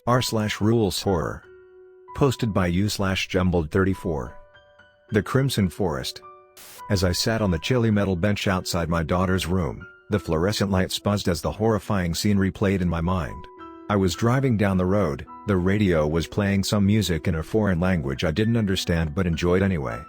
r/rules horror. Posted by u/jumbled34. The Crimson Forest. As I sat on the chilly metal bench outside my daughter's room, the fluorescent lights buzzed as the horrifying scene replayed in my mind. I was driving down the road, the radio was playing some music in a foreign language I didn't understand but enjoyed anyway.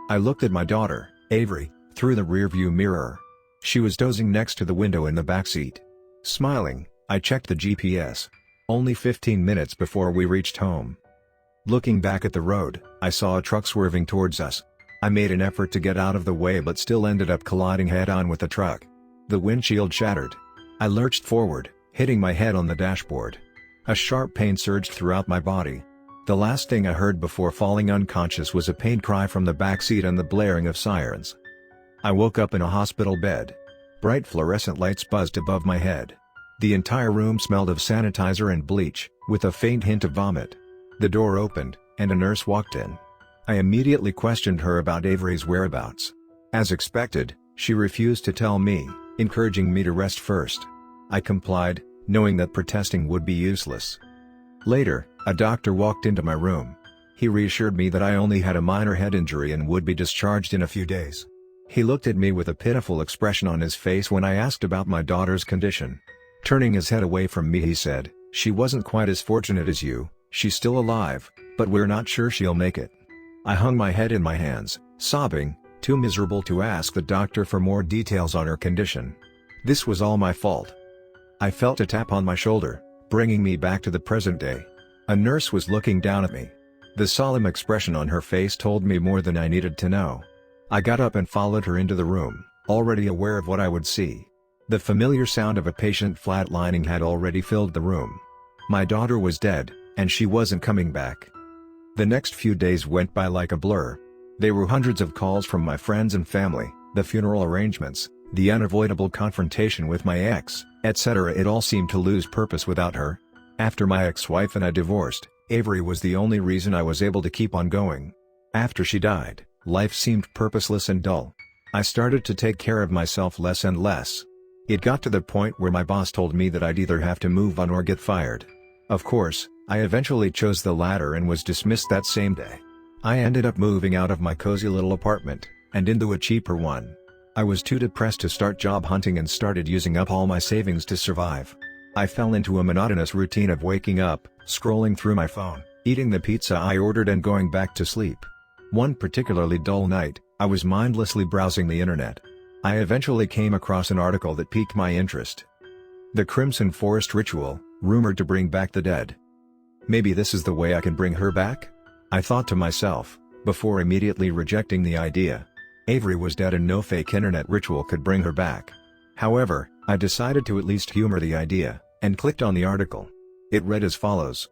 I looked at my daughter, Avery, through the rearview mirror. She was dozing next to the window in the back seat. Smiling, I checked the GPS. Only 15 minutes before we reached home. Looking back at the road, I saw a truck swerving towards us. I made an effort to get out of the way but still ended up colliding head-on with the truck. The windshield shattered. I lurched forward, hitting my head on the dashboard. A sharp pain surged throughout my body. The last thing I heard before falling unconscious was a pain cry from the back seat and the blaring of sirens. I woke up in a hospital bed. Bright fluorescent lights buzzed above my head. The entire room smelled of sanitizer and bleach, with a faint hint of vomit. The door opened, and a nurse walked in. I immediately questioned her about Avery's whereabouts. As expected, she refused to tell me, encouraging me to rest first. I complied, knowing that protesting would be useless. Later, a doctor walked into my room. He reassured me that I only had a minor head injury and would be discharged in a few days. He looked at me with a pitiful expression on his face when I asked about my daughter's condition. Turning his head away from me he said, "She wasn't quite as fortunate as you, she's still alive, but we're not sure she'll make it." I hung my head in my hands, sobbing, too miserable to ask the doctor for more details on her condition. This was all my fault. I felt a tap on my shoulder, bringing me back to the present day. A nurse was looking down at me. The solemn expression on her face told me more than I needed to know. I got up and followed her into the room, already aware of what I would see. The familiar sound of a patient flatlining had already filled the room. My daughter was dead, and she wasn't coming back. The next few days went by like a blur. There were hundreds of calls from my friends and family, the funeral arrangements, the unavoidable confrontation with my ex, etc. It all seemed to lose purpose without her. After my ex-wife and I divorced, Avery was the only reason I was able to keep on going. After she died, life seemed purposeless and dull. I started to take care of myself less and less. It got to the point where my boss told me that I'd either have to move on or get fired. Of course, I eventually chose the latter and was dismissed that same day. I ended up moving out of my cozy little apartment, and into a cheaper one. I was too depressed to start job hunting and started using up all my savings to survive. I fell into a monotonous routine of waking up, scrolling through my phone, eating the pizza I ordered and going back to sleep. One particularly dull night, I was mindlessly browsing the internet. I eventually came across an article that piqued my interest. The Crimson Forest Ritual, rumored to bring back the dead. Maybe this is the way I can bring her back? I thought to myself, before immediately rejecting the idea. Avery was dead and no fake internet ritual could bring her back. However, I decided to at least humor the idea, and clicked on the article. It read as follows.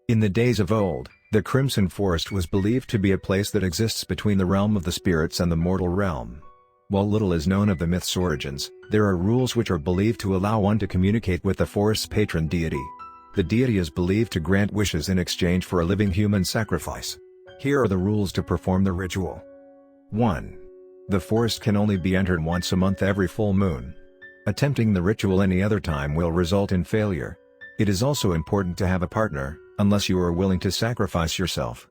In the days of old, the Crimson Forest was believed to be a place that exists between the realm of the spirits and the mortal realm. While little is known of the myth's origins, there are rules which are believed to allow one to communicate with the forest's patron deity. The deity is believed to grant wishes in exchange for a living human sacrifice. Here are the rules to perform the ritual. 1. The forest can only be entered once a month every full moon. Attempting the ritual any other time will result in failure. It is also important to have a partner, unless you are willing to sacrifice yourself.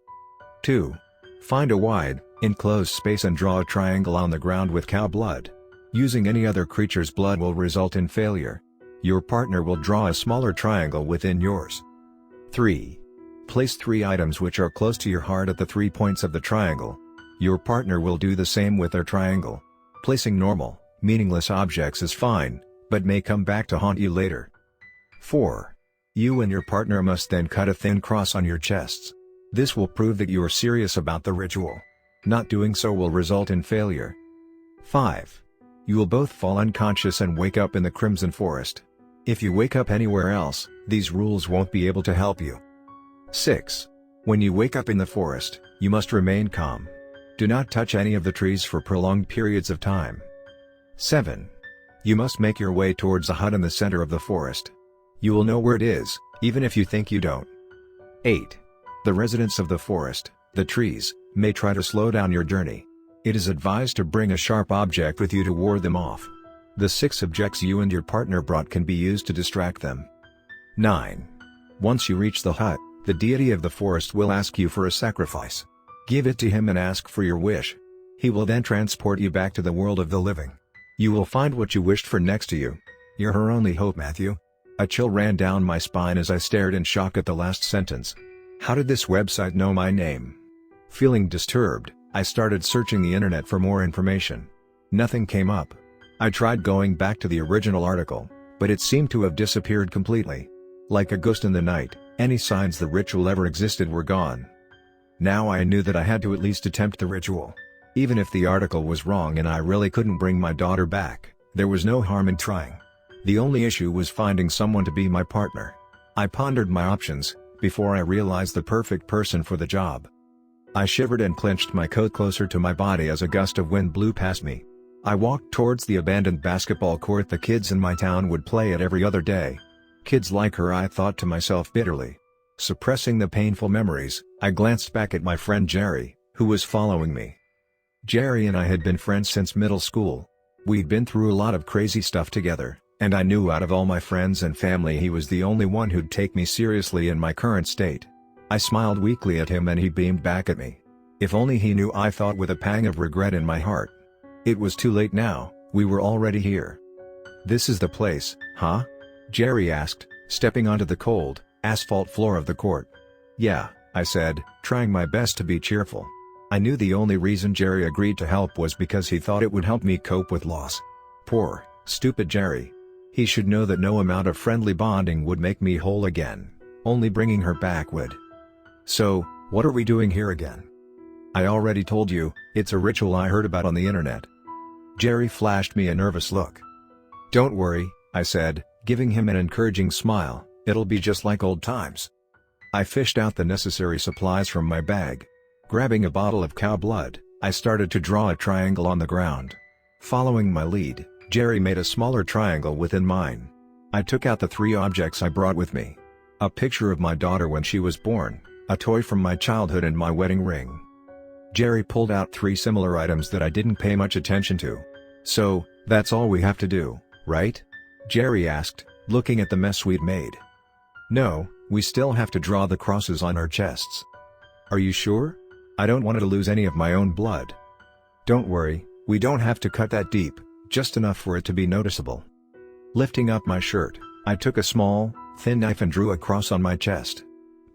2. Find a wide, enclosed space and draw a triangle on the ground with cow blood. Using any other creature's blood will result in failure. Your partner will draw a smaller triangle within yours. 3. Place 3 items which are close to your heart at the 3 points of the triangle. Your partner will do the same with their triangle. Placing normal, meaningless objects is fine, but may come back to haunt you later. 4. You and your partner must then cut a thin cross on your chests. This will prove that you are serious about the ritual. Not doing so will result in failure. 5. You will both fall unconscious and wake up in the Crimson Forest. If you wake up anywhere else, these rules won't be able to help you. 6. When you wake up in the forest, you must remain calm. Do not touch any of the trees for prolonged periods of time. 7. You must make your way towards a hut in the center of the forest. You will know where it is, even if you think you don't. 8. The residents of the forest, the trees, may try to slow down your journey. It is advised to bring a sharp object with you to ward them off. The 6 objects you and your partner brought can be used to distract them. 9. Once you reach the hut, the deity of the forest will ask you for a sacrifice. Give it to him and ask for your wish. He will then transport you back to the world of the living. You will find what you wished for next to you. You're her only hope, Matthew. A chill ran down my spine as I stared in shock at the last sentence. How did this website know my name? Feeling disturbed, I started searching the internet for more information. Nothing came up. I tried going back to the original article, but it seemed to have disappeared completely. Like a ghost in the night, any signs the ritual ever existed were gone. Now I knew that I had to at least attempt the ritual. Even if the article was wrong and I really couldn't bring my daughter back, there was no harm in trying. The only issue was finding someone to be my partner. I pondered my options, before I realized the perfect person for the job. I shivered and clenched my coat closer to my body as a gust of wind blew past me. I walked towards the abandoned basketball court the kids in my town would play at every other day. Kids like her, I thought to myself bitterly. Suppressing the painful memories, I glanced back at my friend Jerry, who was following me. Jerry and I had been friends since middle school. We'd been through a lot of crazy stuff together, and I knew out of all my friends and family he was the only one who'd take me seriously in my current state. I smiled weakly at him and he beamed back at me. If only he knew, I thought with a pang of regret in my heart. It was too late now, we were already here. This is the place, huh? Jerry asked, stepping onto the cold, asphalt floor of the court. Yeah, I said, trying my best to be cheerful. I knew the only reason Jerry agreed to help was because he thought it would help me cope with loss. Poor, stupid Jerry. He should know that no amount of friendly bonding would make me whole again. Only bringing her back would. So, what are we doing here again? I already told you, it's a ritual I heard about on the internet. Jerry flashed me a nervous look. Don't worry, I said, giving him an encouraging smile, it'll be just like old times. I fished out the necessary supplies from my bag. Grabbing a bottle of cow blood, I started to draw a triangle on the ground. Following my lead, Jerry made a smaller triangle within mine. I took out the 3 objects I brought with me. A picture of my daughter when she was born, a toy from my childhood and my wedding ring. Jerry pulled out 3 similar items that I didn't pay much attention to. So, that's all we have to do, right? Jerry asked, looking at the mess we'd made. No, we still have to draw the crosses on our chests. Are you sure? I don't want to lose any of my own blood. Don't worry, we don't have to cut that deep, just enough for it to be noticeable. Lifting up my shirt, I took a small, thin knife and drew a cross on my chest.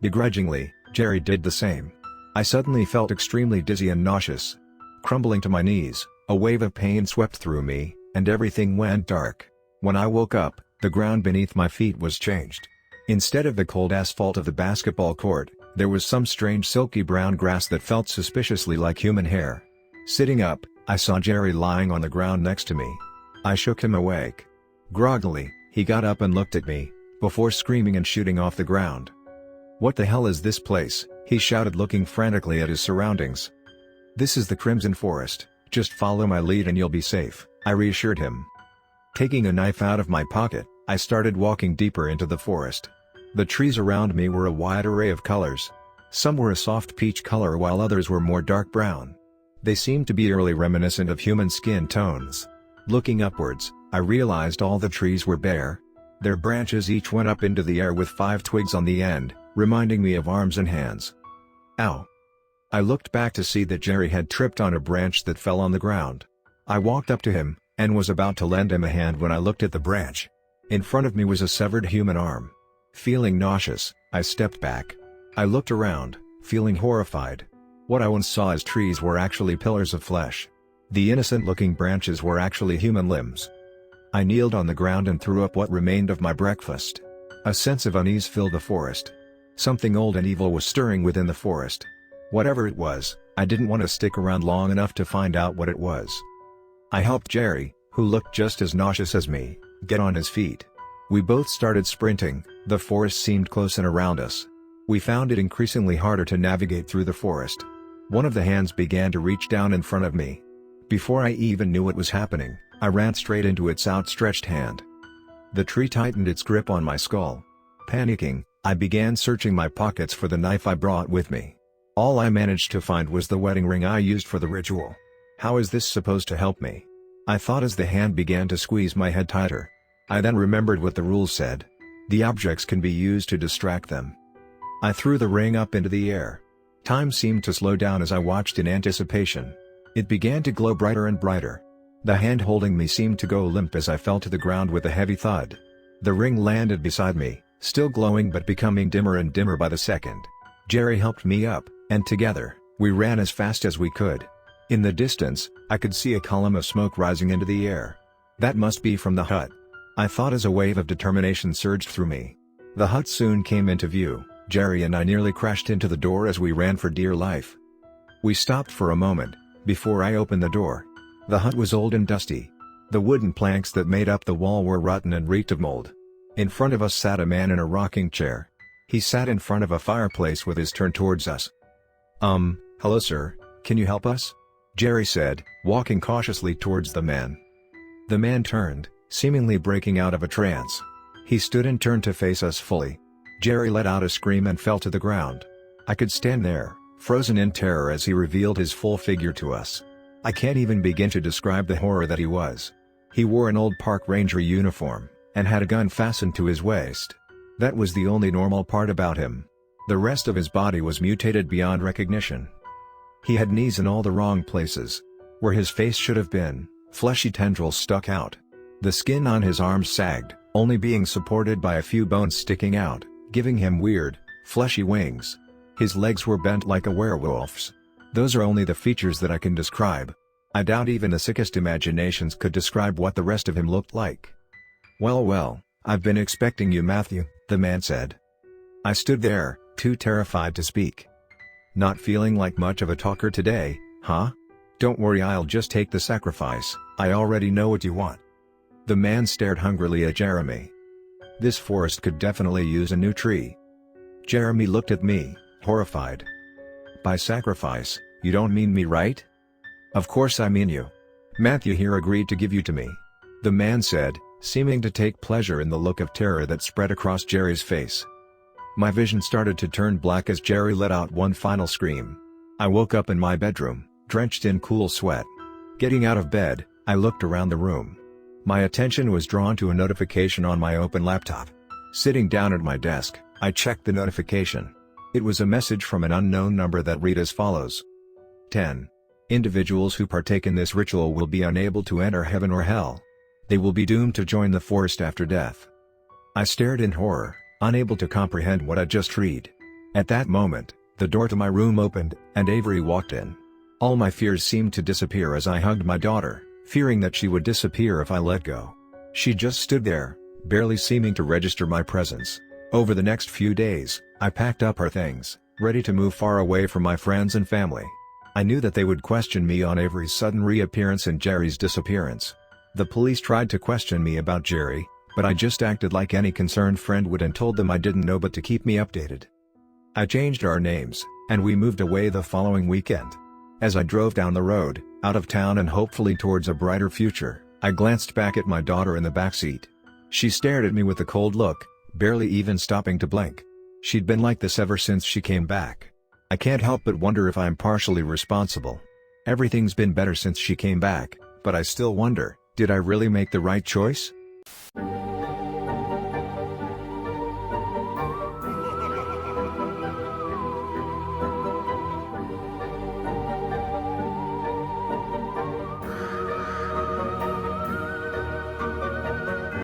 Begrudgingly, Jerry did the same. I suddenly felt extremely dizzy and nauseous. Crumbling to my knees, a wave of pain swept through me, and everything went dark. When I woke up, the ground beneath my feet was changed. Instead of the cold asphalt of the basketball court, there was some strange silky brown grass that felt suspiciously like human hair. Sitting up, I saw Jerry lying on the ground next to me. I shook him awake. Groggily, he got up and looked at me, before screaming and shooting off the ground. What the hell is this place? He shouted, looking frantically at his surroundings. This is the Crimson Forest, just follow my lead and you'll be safe, I reassured him. Taking a knife out of my pocket, I started walking deeper into the forest. The trees around me were a wide array of colors. Some were a soft peach color while others were more dark brown. They seemed to be eerily reminiscent of human skin tones. Looking upwards, I realized all the trees were bare. Their branches each went up into the air with 5 twigs on the end, reminding me of arms and hands. Ow! I looked back to see that Jerry had tripped on a branch that fell on the ground. I walked up to him, and was about to lend him a hand when I looked at the branch. In front of me was a severed human arm. Feeling nauseous, I stepped back. I looked around, feeling horrified. What I once saw as trees were actually pillars of flesh. The innocent-looking branches were actually human limbs. I kneeled on the ground and threw up what remained of my breakfast. A sense of unease filled the forest. Something old and evil was stirring within the forest. Whatever it was, I didn't want to stick around long enough to find out what it was. I helped Jerry, who looked just as nauseous as me, get on his feet. We both started sprinting. The forest seemed close and around us. We found it increasingly harder to navigate through the forest. One of the hands began to reach down in front of me. Before I even knew what was happening, I ran straight into its outstretched hand. The tree tightened its grip on my skull. Panicking, I began searching my pockets for the knife I brought with me. All I managed to find was the wedding ring I used for the ritual. How is this supposed to help me? I thought as the hand began to squeeze my head tighter. I then remembered what the rules said. The objects can be used to distract them. I threw the ring up into the air. Time seemed to slow down as I watched in anticipation. It began to glow brighter and brighter. The hand holding me seemed to go limp as I fell to the ground with a heavy thud. The ring landed beside me, still glowing but becoming dimmer and dimmer by the second. Jerry helped me up, and together, we ran as fast as we could. In the distance, I could see a column of smoke rising into the air. That must be from the hut. I thought as a wave of determination surged through me. The hut soon came into view. Jerry and I nearly crashed into the door as we ran for dear life. We stopped for a moment, before I opened the door. The hut was old and dusty. The wooden planks that made up the wall were rotten and reeked of mold. In front of us sat a man in a rocking chair. He sat in front of a fireplace with his turn towards us. Hello sir, can you help us?" Jerry said, walking cautiously towards the man. The man turned, seemingly breaking out of a trance. He stood and turned to face us fully. Jerry let out a scream and fell to the ground. I could stand there, frozen in terror as he revealed his full figure to us. I can't even begin to describe the horror that he was. He wore an old park ranger uniform, and had a gun fastened to his waist. That was the only normal part about him. The rest of his body was mutated beyond recognition. He had knees in all the wrong places. Where his face should have been, fleshy tendrils stuck out. The skin on his arms sagged, only being supported by a few bones sticking out, giving him weird, fleshy wings. His legs were bent like a werewolf's. Those are only the features that I can describe. I doubt even the sickest imaginations could describe what the rest of him looked like. Well, I've been expecting you, Matthew," the man said. I stood there, too terrified to speak. "Not feeling like much of a talker today, huh? Don't worry, I'll just take the sacrifice, I already know what you want." The man stared hungrily at Jeremy. This forest could definitely use a new tree. Jeremy looked at me, horrified. "By sacrifice, you don't mean me, right?" "Of course I mean you. Matthew here agreed to give you to me," the man said, seeming to take pleasure in the look of terror that spread across Jerry's face. My vision started to turn black as Jerry let out one final scream. I woke up in my bedroom, drenched in cool sweat. Getting out of bed, I looked around the room. My attention was drawn to a notification on my open laptop. Sitting down at my desk, I checked the notification. It was a message from an unknown number that read as follows. 10. Individuals who partake in this ritual will be unable to enter heaven or hell. They will be doomed to join the forest after death. I stared in horror, unable to comprehend what I just read. At that moment, the door to my room opened, and Avery walked in. All my fears seemed to disappear as I hugged my daughter, fearing that she would disappear if I let go. She just stood there, barely seeming to register my presence. Over the next few days, I packed up her things, ready to move far away from my friends and family. I knew that they would question me on Avery's sudden reappearance and Jerry's disappearance. The police tried to question me about Jerry, but I just acted like any concerned friend would and told them I didn't know but to keep me updated. I changed our names, and we moved away the following weekend. As I drove down the road, out of town and hopefully towards a brighter future, I glanced back at my daughter in the backseat. She stared at me with a cold look, barely even stopping to blink. She'd been like this ever since she came back. I can't help but wonder if I'm partially responsible. Everything's been better since she came back, but I still wonder, did I really make the right choice?